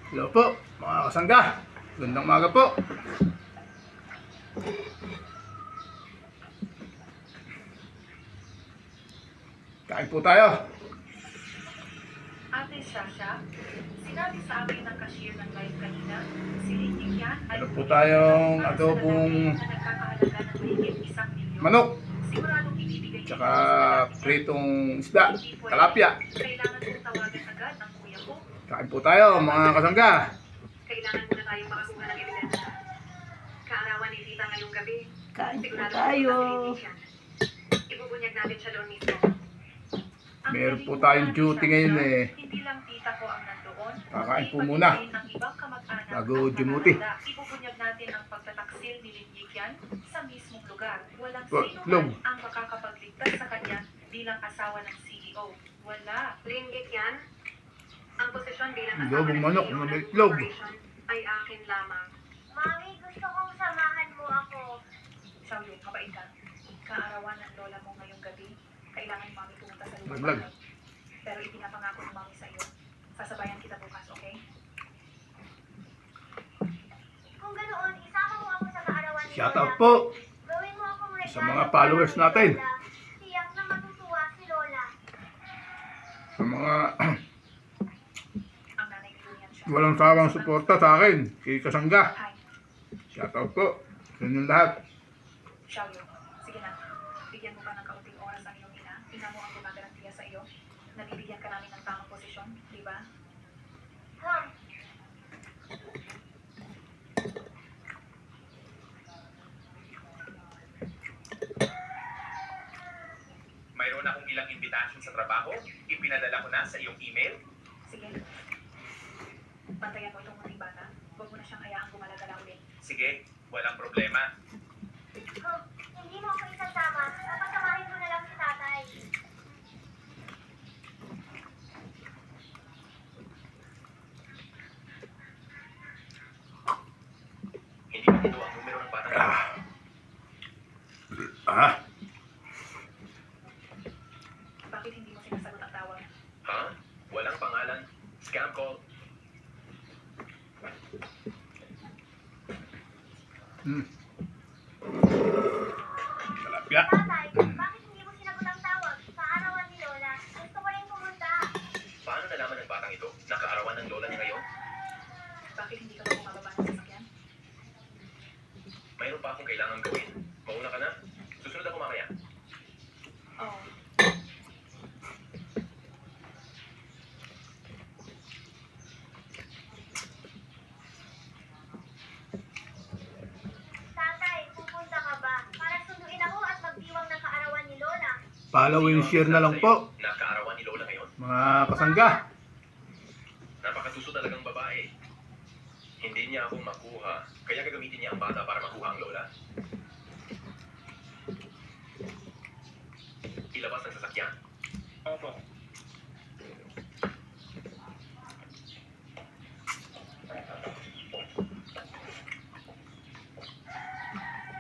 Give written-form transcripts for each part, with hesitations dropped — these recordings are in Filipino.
Hello po, mga kasangga. Gandang umaga po. Kain po tayo. Ate Sasha, sinabi sa akin ng cashier ng live kanina, si Lindy yan ay Meron po tayong para sa adobong lalaki na nagkakahalaga ng mahigit 1,000,000. manok, Siguradong ibibigay tsaka nito sa lalaki yan. pritong isda, Hindi pwede. talapia. Kailangan kong tawagan agad ang kuya ko. Kain po tayo, mga kasangga. Kailangan muna tayong makasuha ng ebidensya. Kaarawan ni Rita ngayong gabi. Kain po Sigurado tayo. Ibubunyag natin siya doon mismo. Ang Meron po galing tayong mo, duty Ate ngayon Sasha. eh. Hindi lang tita ko ang nandoon. Kakain po Pati muna. rin ang ibang kamag-anak Bago at dumuti. kakakilala. Ibubunyag natin ang pagtataksil ni Linjigyan sa mismong lugar. Walang Po, sino itlog. man ang makakapagligtas sa kanya bilang asawa ng CEO. Wala. Linjigyan, ang posisyon bilang asawa Adobong ng manok CEO na ng may itlog. corporation ay akin lamang. Mami, gusto kong samahan mo ako. Xiaoyu, mabait ka. Kaarawan ng lola mo ngayong gabi. Kailangan mami pumunta sa lugar Vlog. bahay. Pero ipinapangako ng mami sa iyo. Sasabayan kita bukas, okay? Kung ganoon, isama mo ako sa kaarawan ni Shout Lola. out po Gawin mo akong regalo sa mga followers para kay natin. Lola. Tiyak na matutuwa si Lola. sa mga Ang nanay ni Lunian siya. walang sawang suporta sa akin, kay kasangga. Hi, Shout out po sa inyong lahat. Xiaoyu. Sige na. Bigyan mo pa ng kaunting oras ang iyong ina. Ina mo ang gumagarantiya sa iyo. Nabibigyan ka namin ng tamang posisyon, di ba? Mayroon akong ilang invitation sa trabaho. Ipinadala ko na sa iyong email. Sige. Bantayan mo itong munting bata. Huwag mo na siyang hayaang gumala-gala ulit. Sige, walang problema. Hindi mo ako isasama. Papasamahin ko na lang si tatay. Hindi ba ito ang numero ng batang ito? Bakit hindi mo sinasagot ang tawag? Ha? Walang pangalan. Scam call. Talapia. Tatay, bakit hindi mo sinagot ang tawag? Kaarawan ni Lola. Gusto ko rin pumunta. Paano nalaman ng batang ito na kaarawan ng lola niya ngayon? Bakit hindi ka ba bumababa ng sasakyan? Mayroon pa akong kailangan gawin. Mauna ka na. Susunod ako mamaya. Oo. Tatay, pupunta ka ba? Para sunduin ako at magdiwang ng kaarawan ni Lola. Follow and share na lang po, Na kaarawan ni lola ngayon. mga kasangga. Napakasuso talagang babae. Hindi niya ako makuha. Kaya gagamitin niya ang bata para makuha ang lola. Ilabas ang sasakyan. Opo.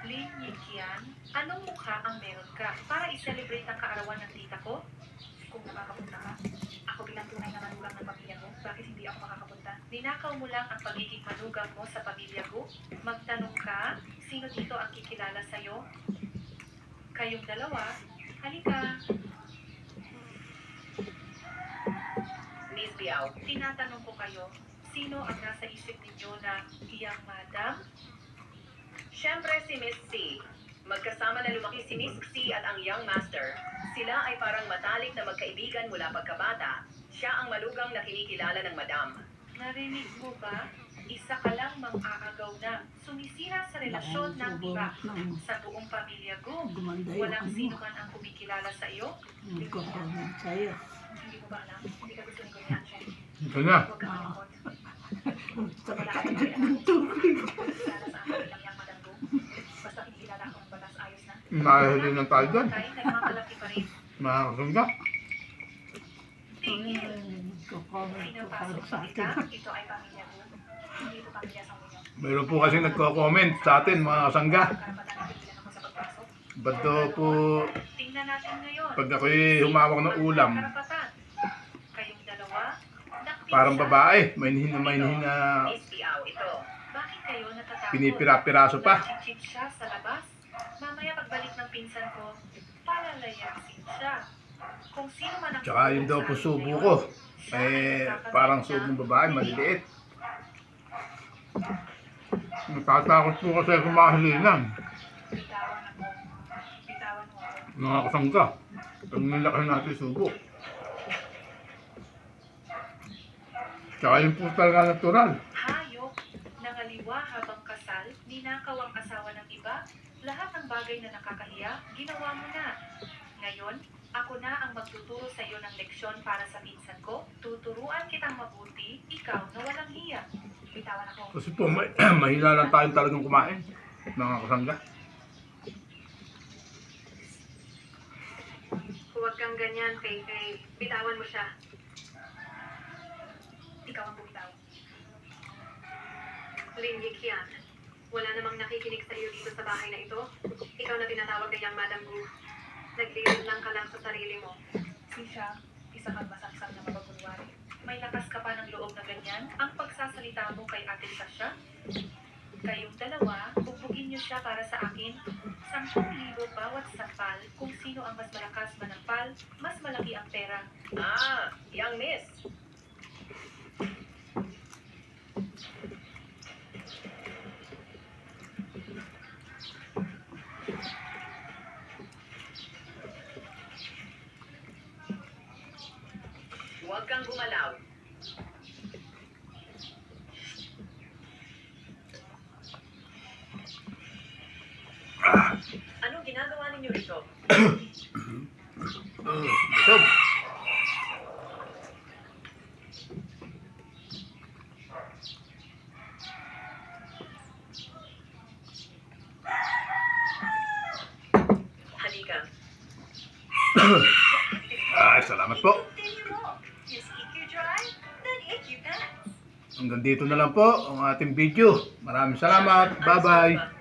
Lin Yikian, anong mukha ang meron ka para i-celebrate ang kaarawan ng tita ko? Kung nakakapunta ka, ako bilang tunay na manugang ng pamilya mo, bakit hindi ako makakapunta? Ninakaw mo lang ang pagiging manugang mo sa pamilya ko? Magtanong ka, sino dito ang kikilala sa'yo? Kayong dalawa, halika. Miss Biao, tinatanong ko kayo, sino ang nasa isip ninyo na iyang madam? Siyempre si Miss C. Magkasama na lumaki si Miss C at ang young master. Sila ay parang matalik na magkaibigan mula pagkabata. Siya ang malugang na kinikilala ng madam. Narinig mo ba? Isa ka lang mang-aagaw na. Sumisira sa relasyon ng iba. Sa buong pamilya ko, Gumanda yung walang ano. sino man ang kumikilala sa iyo. Hindi ko comment sa'yo. Hindi mo ba alam? Hindi ka gusto ni Kuya Ansel. Ito na. Huwag kang malungkot. Sa Wala kain kang ng tubig. kumikilala sa akin bilang yang madam ko. Basta kinikilala ako ng batas, ayos na. Mahuli ng tayo dyan, Tayo, nagmamalaki pa rin. mga kasangga. Tigil! Nagko-comment ko para Pinapasok sa kita, atin. ito ay pamilya ko. Hindi ito pamilya sa inyo. Mayroon po kasi nagko-comment sa atin, mga kasangga. Karapatan na pigilan ako sa pagpasok. Ba't daw po Tingnan natin ngayon. pag ako'y humawak ng ulam, Karapatan. Kayong dalawa, Parang babae. Mainhin na Miss Piao ito. Bakit kayo natatakot? pinipira-piraso pa. Nagchichit siya sa labas. Mamaya pagbalik ng pinsan ko, palalayasin siya. Kung sino man ang Tsaka yun daw po subo ko. Parang subong babae, maliliit. Natatakot po kasi ako mahalinan. Bitawan ako. Bitawan mo ako. Mga kasangga. Pag nilaki natin subo. Tsaka yun po talaga natural. Hayop, nangaliwa habang kasal, ninakaw ang asawa ng iba, lahat ng bagay na nakakahiya, ginawa mo na. Ngayon, ako na ang magtuturo sa iyo ng leksyon para sa pinsan ko. Tuturuan kitang mabuti, ikaw na walang hiya. Bitawan ako. Kasi po, mahina lang tayong talagang kumain. Mga kasangga. Huwag kang ganyan, Fei-Fei. Bitawan mo siya. Ikaw ang bumitaw. Lin Yiqian, wala namang nakikinig sa iyo dito sa bahay na ito. Ikaw na tinatawag na yang Madam Gu. Naglilid lang ka lang sa sarili mo. Siya, isa kang masaksang na mapagunwari. May lakas ka pa ng loob na ganyan ang pagsasalita mo kay Ate Sasha. Kayong dalawa, bubugin niyo siya para sa akin. 10,000 bawat sampal. Kung sino ang mas malakas manampal, mas malaki ang pera. Young Miss. Huwag kang gumalaw. Anong ginagawa ninyo rito? Busog. Halika. Salamat po. Continue mo. Just eat your dry, then eat your pants. Hanggang dito na lang po ang ating video. Maraming salamat. Bye-bye.